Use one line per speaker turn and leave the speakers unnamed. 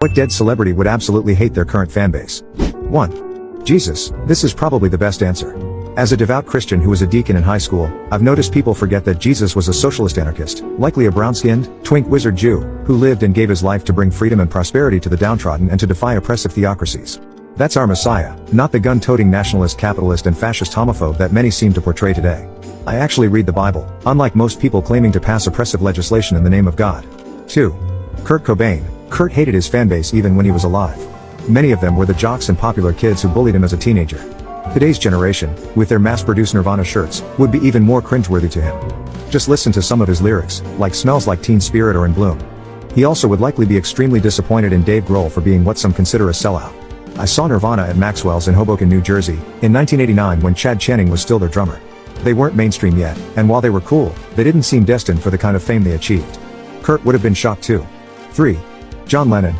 What dead celebrity would absolutely hate their current fanbase? 1. Jesus. This is probably the best answer. As a devout Christian who was a deacon in high school, I've noticed people forget that Jesus was a socialist anarchist, likely a brown-skinned, twink wizard Jew, who lived and gave his life to bring freedom and prosperity to the downtrodden and to defy oppressive theocracies. That's our Messiah, not the gun-toting nationalist, capitalist and fascist homophobe that many seem to portray today. I actually read the Bible, unlike most people claiming to pass oppressive legislation in the name of God. 2. Kurt Cobain. Kurt hated his fanbase even when he was alive. Many of them were the jocks and popular kids who bullied him as a teenager. Today's generation, with their mass-produced Nirvana shirts, would be even more cringeworthy to him. Just listen to some of his lyrics, like Smells Like Teen Spirit or In Bloom. He also would likely be extremely disappointed in Dave Grohl for being what some consider a sellout. I saw Nirvana at Maxwell's in Hoboken, New Jersey, in 1989 when Chad Channing was still their drummer. They weren't mainstream yet, and while they were cool, they didn't seem destined for the kind of fame they achieved. Kurt would have been shocked too. 3. John Lennon.